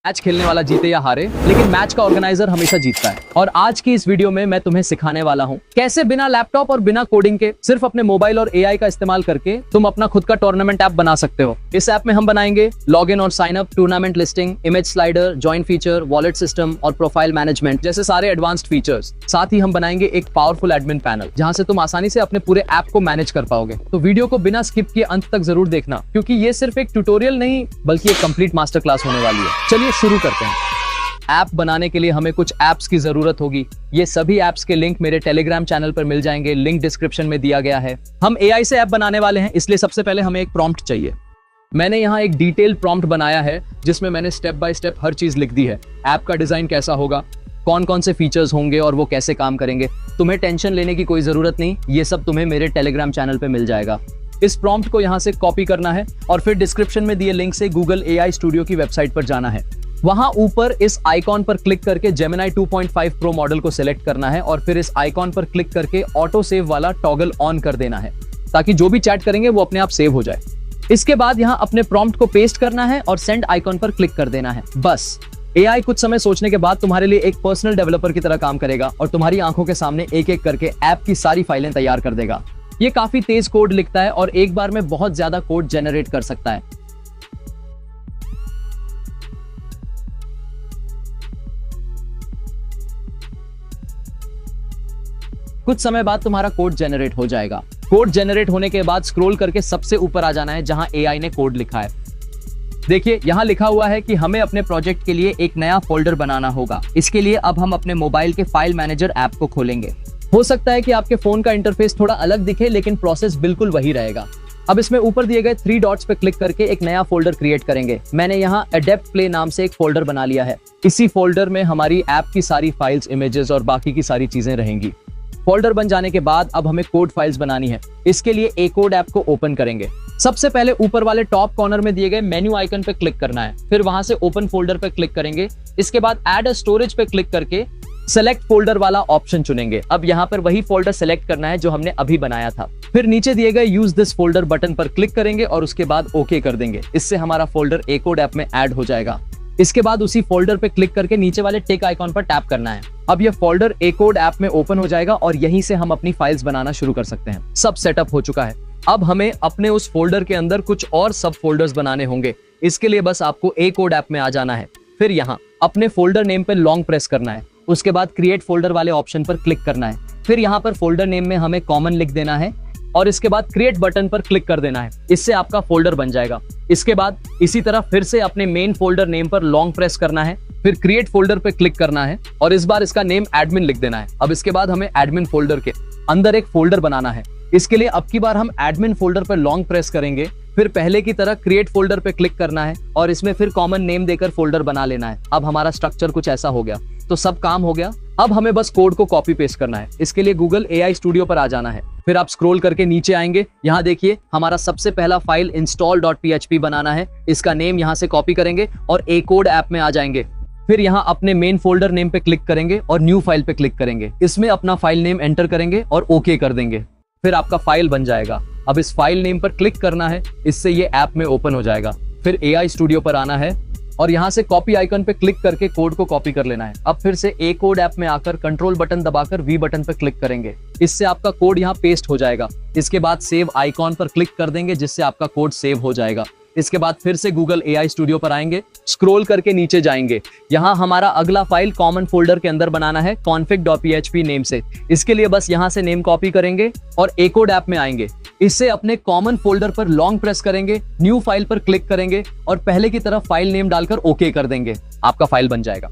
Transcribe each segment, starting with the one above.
Match खेलने वाला जीते या हारे, लेकिन मैच का ऑर्गेनाइजर हमेशा जीतता है। और आज की इस वीडियो में मैं तुम्हें सिखाने वाला हूं कैसे बिना लैपटॉप और बिना कोडिंग के सिर्फ अपने मोबाइल और एआई का इस्तेमाल करके तुम अपना खुद का टूर्नामेंट ऐप बना सकते हो। इस ऐप में हम बनाएंगे लॉग इन और sign up, tournament listing, image slider, join feature, wallet system और प्रोफाइल मैनेजमेंट जैसे सारे एडवांस्ड फीचर्स। साथ ही हम बनाएंगे एक पावरफुल एडमिन पैनल जहां से तुम आसानी से अपने पूरे ऐप को मैनेज कर पाओगे। तो वीडियो को बिना स्किप किए अंत तक जरूर देखना, क्योंकि ये सिर्फ एक ट्यूटोरियल नहीं बल्कि एक कंप्लीट मास्टर क्लास होने वाली है। चलिए शुरू करते हैं। ऐप बनाने के लिए हमें कुछ ऐप्स की जरूरत होगी। ये सभी ऐप्स के लिंक मेरे टेलीग्राम चैनल पर मिल जाएंगे, लिंक डिस्क्रिप्शन में दिया गया है। हम एआई से ऐप बनाने वाले हैं, इसलिए सबसे पहले हमें एक प्रॉम्प्ट चाहिए। मैंने यहाँ एक डिटेल प्रॉम्प्ट बनाया है जिसमें मैंने स्टेप बाय स्टेप हर चीज लिख दी है। ऐप का डिजाइन कैसा होगा, कौन कौन से फीचर्स होंगे और वो कैसे काम करेंगे। तुम्हें टेंशन लेने की कोई जरूरत नहीं, ये सब तुम्हें मेरे टेलीग्राम चैनल पे मिल जाएगा। इस प्रॉम्प्ट को यहाँ से कॉपी करना है और फिर डिस्क्रिप्शन में दिए लिंक से गूगल एआई स्टूडियो की वेबसाइट पर जाना है। वहां ऊपर इस आइकॉन पर क्लिक करके Gemini 2.5 Pro मॉडल को सिलेक्ट करना है और फिर इस आइकॉन पर क्लिक करके ऑटो सेव वाला टॉगल ऑन कर देना है, ताकि जो भी चैट करेंगे वो अपने आप सेव हो जाए। इसके बाद यहाँ अपने प्रॉम्प्ट को पेस्ट करना है और सेंड आइकॉन पर क्लिक कर देना है। बस एआई कुछ समय सोचने के बाद तुम्हारे लिए एक पर्सनल डेवलपर की तरह काम करेगा और तुम्हारी आंखों के सामने एक एक करके ऐप की सारी फाइलें तैयार कर देगा। ये काफी तेज कोड लिखता है और एक बार में बहुत ज्यादा कोड जनरेट कर सकता है। कुछ समय बाद तुम्हारा कोड जनरेट हो जाएगा। कोड जनरेट होने के बाद स्क्रॉल करके सबसे ऊपर आ जाना है जहां एआई ने कोड लिखा है। देखिए यहां लिखा हुआ है कि हमें अपने प्रोजेक्ट के लिए एक नया फोल्डर बनाना होगा। इसके लिए अब हम अपने मोबाइल के फाइल मैनेजर ऐप को खोलेंगे। हो सकता है कि आपके फोन का इंटरफेस थोड़ा अलग दिखे, लेकिन प्रोसेस बिल्कुल वही रहेगा। अब इसमें ऊपर दिए गए 3 डॉट्स पे क्लिक करके एक नया फोल्डर क्रिएट करेंगे। मैंने यहाँ अडेप्ट प्ले नाम से एक फोल्डर बना लिया है। इसी फोल्डर में हमारी ऐप की सारी फाइल्स, इमेजेस और बाकी की सारी चीजें रहेंगी। फोल्डर बन जाने के बाद अब हमें कोड फाइल्स बनानी है। इसके लिए एकोड ऐप को ओपन करेंगे। सबसे पहले ऊपर वाले टॉप कॉर्नर में दिए गए मेन्यू आइकन पे क्लिक करना है, फिर वहां से ओपन फोल्डर पे क्लिक करेंगे। इसके बाद ऐड अ स्टोरेज पे क्लिक करके सेलेक्ट फोल्डर वाला ऑप्शन चुनेंगे। अब यहाँ पर वही फोल्डर सेलेक्ट करना है जो हमने अभी बनाया था। फिर नीचे दिए गए यूज दिस फोल्डर बटन पर क्लिक करेंगे और उसके बाद ओके कर देंगे। इससे हमारा फोल्डर एकोड ऐप में ऐड हो जाएगा। इसके बाद उसी फोल्डर पे क्लिक करके नीचे वाले टिक आइकॉन पर टैप करना है। अब ये फोल्डर एकोड ऐप में ओपन हो जाएगा और यहीं से हम अपनी फाइल्स बनाना शुरू कर सकते हैं। सब सेटअप हो चुका है। अब हमें अपने उस फोल्डर के अंदर कुछ और सब फोल्डर्स बनाने होंगे। इसके लिए बस आपको एकोड ऐप में आ जाना है। फिर यहाँ अपने फोल्डर नेम पे लॉन्ग प्रेस करना है। उसके बाद क्रिएट फोल्डर वाले ऑप्शन पर क्लिक करना है। फिर यहाँ पर फोल्डर नेम में हमें कॉमन लिख देना है और इसके बाद क्रिएट बटन पर क्लिक कर देना है। इससे आपका फोल्डर बन जाएगा। इसके बाद इसी तरह फिर से अपने मेन फोल्डर नेम पर लॉन्ग प्रेस करना है, फिर क्रिएट फोल्डर पे क्लिक करना है और इस बार इसका नेम एडमिन लिख देना है। अब इसके बाद हमें एडमिन फोल्डर के अंदर एक फोल्डर बनाना है। इसके लिए अब की बार हम एडमिन फोल्डर पर लॉन्ग प्रेस करेंगे, फिर पहले की तरह क्रिएट फोल्डर पे क्लिक करना है और इसमें फिर कॉमन नेम देकर फोल्डर बना लेना है। अब हमारा स्ट्रक्चर कुछ ऐसा हो गया। तो सब काम हो गया। अब हमें बस कोड को कॉपी पेस्ट करना है। इसके लिए गूगल एआई स्टूडियो पर आ जाना है। फिर आप स्क्रॉल करके नीचे आएंगे। यहाँ देखिए हमारा सबसे पहला फाइल install.php बनाना है। इसका नेम यहाँ से कॉपी करेंगे और एकोड ऐप में आ जाएंगे। फिर यहाँ अपने मेन फोल्डर नेम पे क्लिक करेंगे और न्यू फाइल पे क्लिक करेंगे। इसमें अपना फाइल नेम एंटर करेंगे और ओके कर देंगे। फिर आपका फाइल बन जाएगा। अब इस फाइल नेम पर क्लिक करना है, इससे ये ऐप में ओपन हो जाएगा। फिर एआई स्टूडियो पर आना है और यहाँ से कॉपी आइकन पे क्लिक करके कोड को कॉपी कर लेना है। अब फिर से एकोड ऐप में आकर कंट्रोल बटन दबाकर वी बटन पर क्लिक करेंगे। इससे आपका कोड यहाँ पेस्ट हो जाएगा। इसके बाद सेव आइकॉन पर क्लिक कर देंगे, जिससे आपका कोड सेव हो जाएगा। इसके बाद फिर से गूगल एआई स्टूडियो पर आएंगे, स्क्रॉल करके नीचे जाएंगे। यहाँ हमारा अगला फाइल कॉमन फोल्डर के अंदर बनाना है config.php नेम से। इसके लिए बस यहाँ से नेम कॉपी करेंगे और एकोड ऐप में आएंगे। इससे अपने कॉमन फोल्डर पर लॉन्ग प्रेस करेंगे, न्यू फाइल पर क्लिक करेंगे और पहले की तरह फाइल नेम डालकर ओके कर देंगे। आपका फाइल बन जाएगा।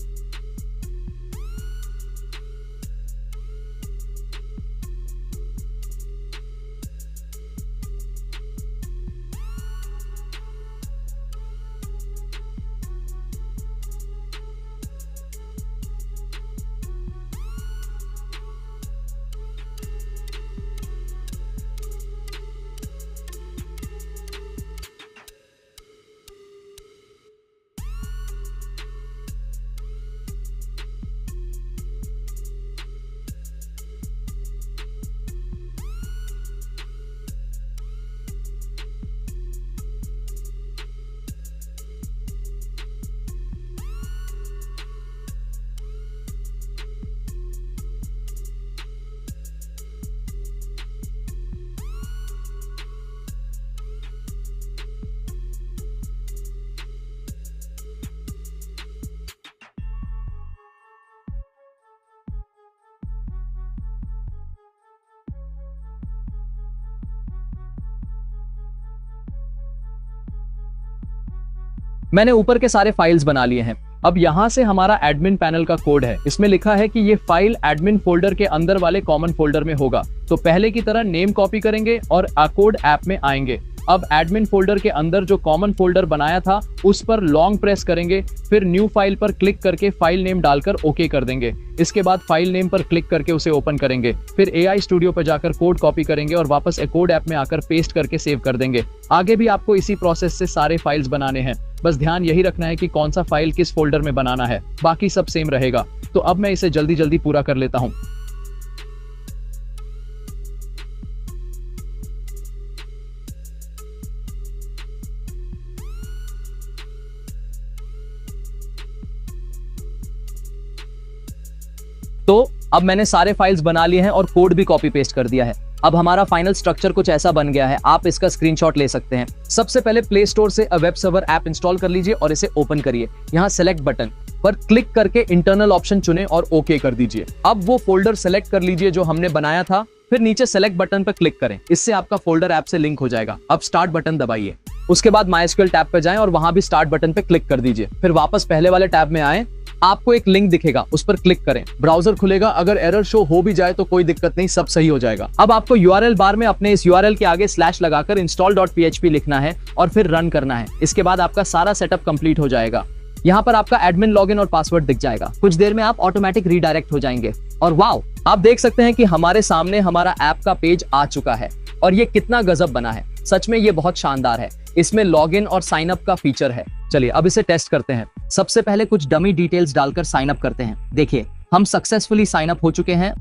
मैंने ऊपर के सारे फाइल्स बना लिए हैं। अब यहाँ से हमारा एडमिन पैनल का कोड है। इसमें लिखा है कि ये फाइल एडमिन फोल्डर के अंदर वाले कॉमन फोल्डर में होगा। तो पहले की तरह नेम कॉपी करेंगे और कोड ऐप में आएंगे। अब एडमिन फोल्डर के अंदर जो कॉमन फोल्डर बनाया था उस पर लॉन्ग प्रेस करेंगे, फिर न्यू फाइल पर क्लिक करके फाइल नेम डालकर ओके कर देंगे। इसके बाद फाइल नेम पर क्लिक करके उसे ओपन करेंगे, फिर AI स्टूडियो पर जाकर कोड कॉपी करेंगे और वापस कोड ऐप में आकर पेस्ट करके सेव कर देंगे। आगे भी आपको इसी प्रोसेस से सारे फाइल्स बनाने हैं। बस ध्यान यही रखना है कि कौन सा फाइल किस फोल्डर में बनाना है, बाकी सब सेम रहेगा। तो अब मैं इसे जल्दी जल्दी पूरा कर लेता हूँ। तो अब मैंने सारे फाइल्स बना लिए हैं और कोड भी कॉपी पेस्ट कर दिया है। अब हमारा फाइनल स्ट्रक्चर कुछ ऐसा बन गया है। आप इसका स्क्रीनशॉट ले सकते हैं। सबसे पहले प्ले स्टोर से वेब सर्वर ऐप इंस्टॉल कर लीजिए और इसे ओपन करिए। यहाँ सेलेक्ट बटन पर क्लिक करके इंटरनल ऑप्शन चुनें और ओके कर दीजिए। अब वो फोल्डर सेलेक्ट कर लीजिए जो हमने बनाया था, फिर नीचे सेलेक्ट बटन पर क्लिक करें। इससे आपका फोल्डर ऐप से लिंक हो जाएगा। अब स्टार्ट बटन दबाइए। उसके बाद MySQL टैब पे जाएं और वहां भी स्टार्ट बटन पे क्लिक कर दीजिए। फिर वापस पहले वाले टैब में आएं, आपको एक लिंक दिखेगा, उस पर क्लिक करें। ब्राउजर खुलेगा। अगर एरर शो हो भी जाए तो कोई दिक्कत नहीं, सब सही हो जाएगा। अब आपको URL बार में अपने इस URL के आगे स्लैश लगाकर install.php लिखना है और फिर रन करना है। इसके बाद आपका सारा सेटअप कंप्लीट हो जाएगा। यहाँ पर आपका एडमिन लॉगिन और पासवर्ड दिख जाएगा। कुछ देर में आप ऑटोमेटिक रीडायरेक्ट हो जाएंगे। और वाओ, आप देख सकते हैं कि हमारे सामने हमारा ऐप का पेज आ चुका है और ये कितना गजब बना है। सच में ये बहुत शानदार है। इसमें लॉगिन और साइन अप का फीचर है। चलिए अब इसे टेस्ट करते हैं। सबसे पहले कुछ डमी डिटेल्स डालकर साइन अप करते हैं। देखिए हम सक्सेसफुली साइन अप हो चुके हैं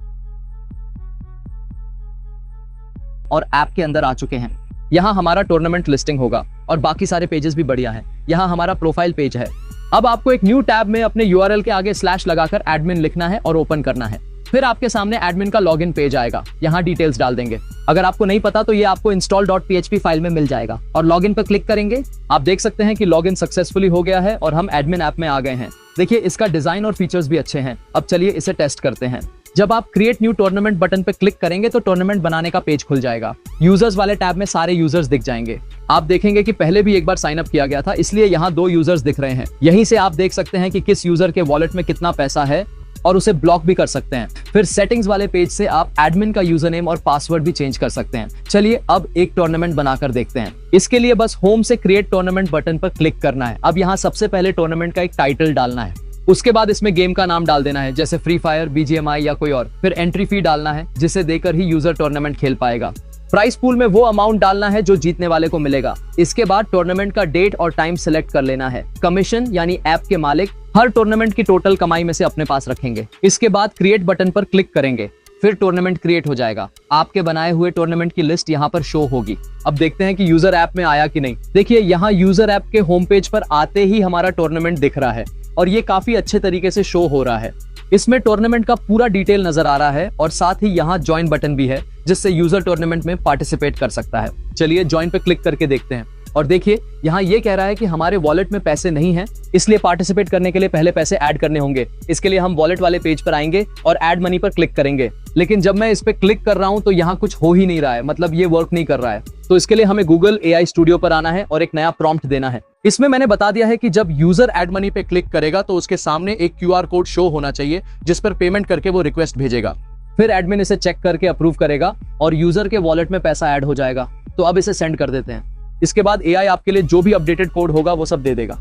और ऐप के अंदर आ चुके हैं। यहाँ हमारा टूर्नामेंट लिस्टिंग होगा और बाकी सारे पेजेस भी बढ़िया हैं। यहाँ हमारा प्रोफाइल पेज है। अब आपको एक न्यू टैब में अपने URL के आगे स्लैश लगाकर एडमिन लिखना है और ओपन करना है। फिर आपके सामने एडमिन का लॉगिन पेज आएगा। यहाँ डिटेल्स डाल देंगे। अगर आपको नहीं पता तो ये आपको install.php फाइल में मिल जाएगा और लॉगिन पर क्लिक करेंगे। आप देख सकते हैं कि लॉगिन सक्सेसफुली हो गया है और हम एडमिन ऐप में आ गए हैं। देखिए इसका डिजाइन और फीचर्स भी अच्छे हैं। अब चलिए इसे टेस्ट करते हैं। जब आप क्रिएट न्यू टूर्नामेंट बटन पर क्लिक करेंगे तो टूर्नामेंट बनाने का पेज खुल जाएगा। यूजर्स वाले टैब में सारे यूजर्स दिख जाएंगे। आप देखेंगे कि पहले भी एक बार साइन अप किया गया था, इसलिए यहाँ 2 यूजर्स दिख रहे हैं। यहीं से आप देख सकते हैं कि किस यूजर के वॉलेट में कितना पैसा है और उसे ब्लॉक भी कर सकते हैं। फिर सेटिंग्स वाले पेज से आप एडमिन का यूजर नेम और पासवर्ड भी चेंज कर सकते हैं। चलिए अब एक टूर्नामेंट बनाकर देखते हैं। इसके लिए बस होम से क्रिएट टूर्नामेंट बटन पर क्लिक करना है। अब यहाँ सबसे पहले टूर्नामेंट का एक टाइटल डालना है। उसके बाद इसमें गेम का नाम डाल देना है, जैसे फ्री फायर, BGMI या कोई और। फिर एंट्री फी डालना है जिसे देकर ही यूजर टूर्नामेंट खेल पाएगा। प्राइस पूल में वो अमाउंट डालना है जो जीतने वाले को मिलेगा। इसके बाद टूर्नामेंट का डेट और टाइम सिलेक्ट कर लेना है। कमीशन यानी ऐप के मालिक हर टूर्नामेंट की टोटल कमाई में से अपने पास रखेंगे। इसके बाद क्रिएट बटन पर क्लिक करेंगे। फिर टूर्नामेंट क्रिएट हो जाएगा। आपके बनाए हुए टूर्नामेंट की लिस्ट यहाँ पर शो होगी। अब देखते हैं कि यूजर ऐप में आया कि नहीं। देखिए यहाँ यूजर ऐप के होम पेज पर आते ही हमारा टूर्नामेंट दिख रहा है और ये काफी अच्छे तरीके से शो हो रहा है। इसमें टूर्नामेंट का पूरा डिटेल नजर आ रहा है और साथ ही यहाँ ज्वाइन बटन भी है जिससे यूजर टूर्नामेंट में पार्टिसिपेट कर सकता है। चलिए ज्वाइन पे क्लिक करके देखते हैं और देखिए यहाँ ये कह रहा है कि हमारे वॉलेट में पैसे नहीं हैं, इसलिए पार्टिसिपेट करने के लिए पहले पैसे ऐड करने होंगे। इसके लिए हम वॉलेट वाले पेज पर आएंगे और ऐड मनी पर क्लिक करेंगे। लेकिन जब मैं इस पे क्लिक कर रहा हूँ तो यहाँ कुछ हो ही नहीं रहा है, मतलब ये वर्क नहीं कर रहा है। तो इसके लिए हमें गूगल AI स्टूडियो पर आना है और एक नया प्रॉम्प्ट देना है। इसमें मैंने बता दिया है कि जब यूजर ऐड मनी पे क्लिक करेगा तो उसके सामने एक QR कोड शो होना चाहिए जिस पर पेमेंट करके वो रिक्वेस्ट भेजेगा। फिर एडमिन इसे चेक करके अप्रूव करेगा और यूजर के वॉलेट में पैसा ऐड हो जाएगा। तो अब इसे सेंड कर देते हैं। इसके बाद AI आपके लिए जो भी अपडेटेड कोड होगा वो सब दे देगा।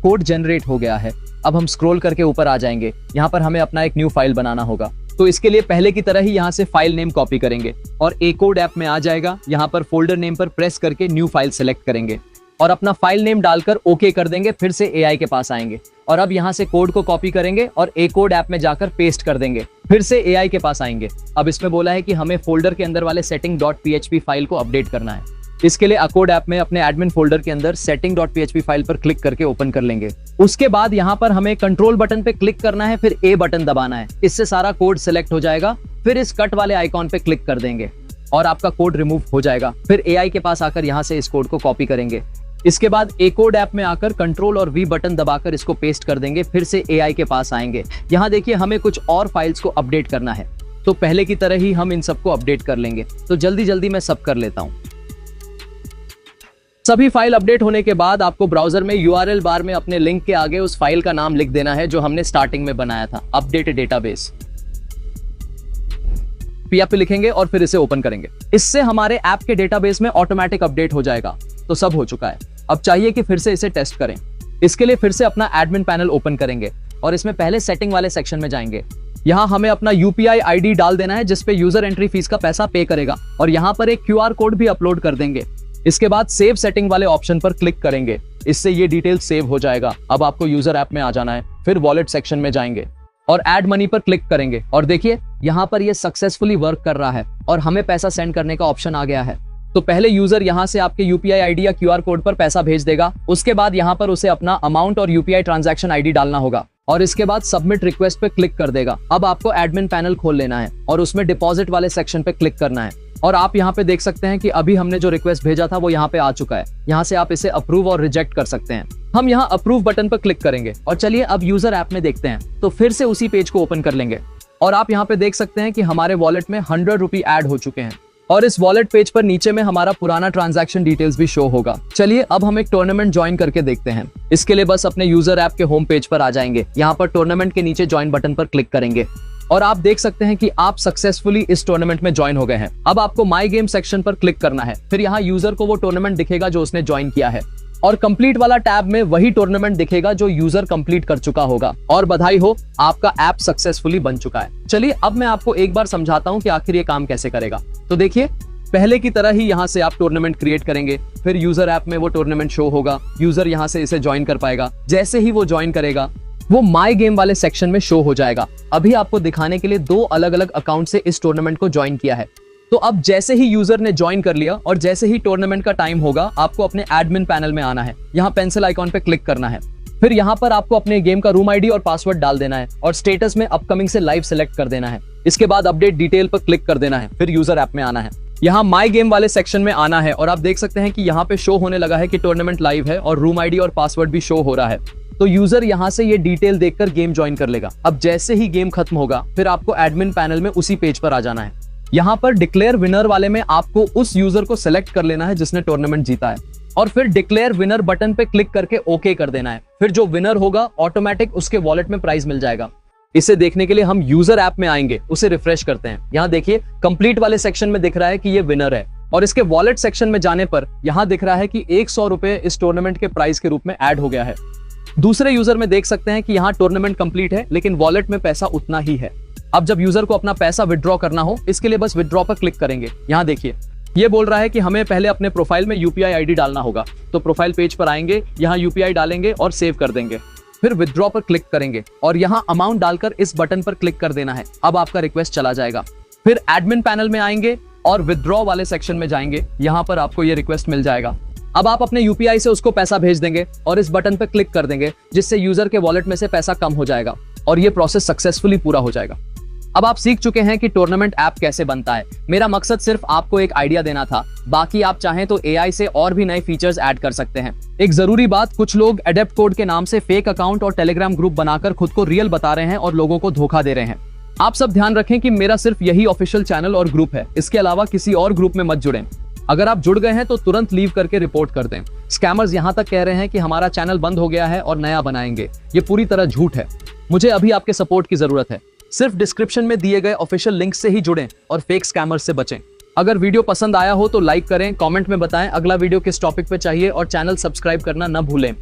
कोड जनरेट हो गया है। अब हम स्क्रॉल करके ऊपर आ जाएंगे। यहाँ पर हमें अपना एक न्यू फाइल बनाना होगा। तो इसके लिए पहले की तरह ही यहाँ से फाइल नेम कॉपी करेंगे और कोड ऐप में आ जाएगा। यहाँ पर फोल्डर नेम पर प्रेस करके न्यू फाइल सेलेक्ट करेंगे और अपना फाइल नेम डालकर ओके कर देंगे। फिर से AI के पास आएंगे और अब यहाँ से कोड को कॉपी करेंगे और कोड ऐप में जाकर पेस्ट कर देंगे। फिर से AI के पास आएंगे। अब इसमें बोला है कि हमें फोल्डर के अंदर वाले setting.php फाइल को अपडेट करना है। इसके लिए कोड ऐप में अपने एडमिन फोल्डर के अंदर setting.php फाइल पर क्लिक करके ओपन कर लेंगे। उसके बाद यहाँ पर हमें कंट्रोल बटन पे क्लिक करना है, फिर A बटन दबाना है। इससे सारा कोड सिलेक्ट हो जाएगा। फिर इस कट वाले आइकॉन पे क्लिक कर देंगे और आपका कोड रिमूव हो जाएगा। फिर AI के पास आकर यहाँ से इस कोड को कॉपी करेंगे। इसके बाद कोड ऐप में आकर कंट्रोल और V बटन दबाकर इसको पेस्ट कर देंगे। फिर से AI के पास आएंगे। यहाँ देखिए हमें कुछ और फाइल्स को अपडेट करना है। तो पहले की तरह ही हम इन सबको अपडेट कर लेंगे। तो जल्दी जल्दी मैं सब कर लेता हूं। सभी फाइल अपडेट होने के बाद आपको ब्राउजर में यूआरएल बार में अपने लिंक के आगे उस फाइल का नाम लिख देना है जो हमने स्टार्टिंग में बनाया था, अपडेट डेटाबेस। PHP लिखेंगे और फिर इसे ओपन करेंगे। इससे हमारे ऐप के डेटाबेस में ऑटोमेटिक अपडेट हो जाएगा। तो सब हो चुका है। अब चाहिए कि फिर से इसे टेस्ट करें। इसके लिए फिर से अपना एडमिन पैनल ओपन करेंगे और इसमें पहले सेटिंग वाले सेक्शन में जाएंगे। यहाँ हमें अपना UPI ID डाल देना है जिसपे यूजर एंट्री फीस का पैसा पे करेगा और यहाँ पर एक QR कोड भी अपलोड कर देंगे। इसके बाद सेव सेटिंग वाले ऑप्शन पर क्लिक करेंगे। इससे ये डिटेल सेव हो जाएगा। अब आपको यूजर ऐप में आ जाना है, फिर वॉलेट सेक्शन में जाएंगे और ऐड मनी पर क्लिक करेंगे और देखिए यहाँ पर ये सक्सेसफुली वर्क कर रहा है और हमें पैसा सेंड करने का ऑप्शन आ गया है। तो पहले यूजर यहाँ से आपके UPI ID या QR कोड पर पैसा भेज देगा। उसके बाद यहाँ पर उसे अपना अमाउंट और UPI ट्रांजैक्शन ID डालना होगा और इसके बाद सबमिट रिक्वेस्ट पे क्लिक कर देगा। अब आपको एडमिन पैनल खोल लेना है और उसमें डिपॉजिट वाले सेक्शन पे क्लिक करना है और आप यहाँ पे देख सकते हैं कि अभी हमने जो रिक्वेस्ट भेजा था वो यहाँ पे आ चुका है। यहाँ से आप इसे अप्रूव और रिजेक्ट कर सकते हैं। हम यहाँ अप्रूव बटन पर क्लिक करेंगे और चलिए अब यूजर ऐप में देखते हैं। तो फिर से उसी पेज को ओपन कर लेंगे और आप यहाँ पे देख सकते हैं कि हमारे वॉलेट में 100 रुपये ऐड हो चुके हैं और इस वॉलेट पेज पर नीचे में हमारा पुराना ट्रांजैक्शन डिटेल्स भी शो होगा। चलिए अब हम एक टूर्नामेंट ज्वाइन करके देखते हैं। इसके लिए बस अपने यूजर ऐप के होम पेज पर आ जाएंगे। यहाँ पर टूर्नामेंट के नीचे ज्वाइन बटन पर क्लिक करेंगे और आप देख सकते हैं कि आप सक्सेसफुली इस टूर्नामेंट में ज्वाइन हो गए हैं। अब आपको माई गेम सेक्शन पर क्लिक करना है। फिर यहाँ यूजर को वो टूर्नामेंट दिखेगा जो उसने ज्वाइन किया है और कंप्लीट वाला टैब में वही टूर्नामेंट दिखेगा जो यूजर कंप्लीट कर चुका होगा। और बधाई हो, आपका ऐप सक्सेसफुली बन चुका है। चलिए अब मैं आपको एक बार समझाता हूँ कि आखिर ये काम कैसे करेगा। तो देखिए पहले की तरह ही यहाँ से आप टूर्नामेंट क्रिएट करेंगे, फिर यूजर ऐप में वो टूर्नामेंट शो होगा। यूजर यहाँ से इसे ज्वाइन कर पाएगा। जैसे ही वो ज्वाइन करेगा वो माई गेम वाले सेक्शन में शो हो जाएगा। अभी आपको दिखाने के लिए 2 अलग अलग अकाउंट से इस टूर्नामेंट को ज्वाइन किया है। तो अब जैसे ही यूजर ने ज्वाइन कर लिया और जैसे ही टूर्नामेंट का टाइम होगा आपको अपने एडमिन पैनल में आना है। यहाँ पेंसिल आइकॉन पे क्लिक करना है। फिर यहाँ पर आपको अपने गेम का रूम ID और पासवर्ड डाल देना है और स्टेटस में अपकमिंग से लाइव सेलेक्ट कर देना है। इसके बाद अपडेट डिटेल पर क्लिक कर देना है। फिर यूजर ऐप में आना है। यहाँ माई गेम वाले सेक्शन में आना है और आप देख सकते हैं कि यहाँ पे शो होने लगा है कि टूर्नामेंट लाइव है और रूम ID और पासवर्ड भी शो हो रहा है। तो यूजर यहाँ से ये डिटेल देखकर गेम ज्वाइन कर लेगा। अब जैसे ही गेम खत्म होगा फिर आपको एडमिन पैनल में उसी पेज पर आ जाना है। यहाँ पर डिक्लेयर विनर वाले में आपको उस यूजर को सिलेक्ट कर लेना है जिसने टूर्नामेंट जीता है और फिर डिक्लेयर विनर बटन पे क्लिक करके ओके कर देना है। फिर जो विनर होगा ऑटोमेटिक उसके वॉलेट में प्राइज मिल जाएगा। इसे देखने के लिए हम यूजर ऐप में आएंगे, उसे रिफ्रेश करते हैं। यहाँ देखिए कंप्लीट वाले सेक्शन में दिख रहा है कि ये विनर है और इसके वॉलेट सेक्शन में जाने पर यहाँ दिख रहा है कि 100 रुपए इस टूर्नामेंट के प्राइस के रूप में ऐड हो गया है। दूसरे यूजर में देख सकते हैं कि यहाँ टूर्नामेंट कंप्लीट है लेकिन वॉलेट में पैसा उतना ही है। अब जब यूजर को अपना पैसा विड्रॉ करना हो इसके लिए बस विड्रॉ पर क्लिक करेंगे। यहाँ देखिए ये बोल रहा है कि हमें पहले अपने प्रोफाइल में UPI ID डालना होगा। तो प्रोफाइल पेज पर आएंगे, यहाँ UPI डालेंगे और सेव कर देंगे। फिर विड्रॉ पर क्लिक करेंगे और यहाँ अमाउंट डालकर इस बटन पर क्लिक कर देना है। अब आपका रिक्वेस्ट चला जाएगा। फिर एडमिन पैनल में आएंगे और विड्रॉ वाले सेक्शन में जाएंगे। यहाँ पर आपको ये रिक्वेस्ट मिल जाएगा। अब आप अपने UPI से उसको पैसा भेज देंगे और इस बटन पर क्लिक कर देंगे जिससे यूजर के वॉलेट में से पैसा कम हो जाएगा और ये प्रोसेस सक्सेसफुली पूरा हो जाएगा। अब आप सीख चुके हैं कि टूर्नामेंट ऐप कैसे बनता है। मेरा मकसद सिर्फ आपको एक आइडिया देना था। बाकी आप चाहें तो AI से और भी नए फीचर्स ऐड कर सकते हैं। एक जरूरी बात, कुछ लोग एडेप्ट कोड के नाम से फेक अकाउंट और टेलीग्राम ग्रुप बनाकर खुद को रियल बता रहे हैं और लोगों को धोखा दे रहे हैं। आप सब ध्यान रखें कि मेरा सिर्फ यही ऑफिशियल चैनल और ग्रुप है। इसके अलावा किसी और ग्रुप में मत जुड़ें। अगर आप जुड़ गए हैं तो तुरंत लीव करके रिपोर्ट कर दें। स्कैमर्स यहाँ तक कह रहे हैं कि हमारा चैनल बंद हो गया है और नया बनाएंगे। ये पूरी तरह झूठ है। मुझे अभी आपके सपोर्ट की जरूरत है। सिर्फ डिस्क्रिप्शन में दिए गए ऑफिशियल लिंक से ही जुड़ें और फेक स्कैमर्स से बचें। अगर वीडियो पसंद आया हो तो लाइक करें, कमेंट में बताएं अगला वीडियो किस टॉपिक पे चाहिए और चैनल सब्सक्राइब करना न भूलें।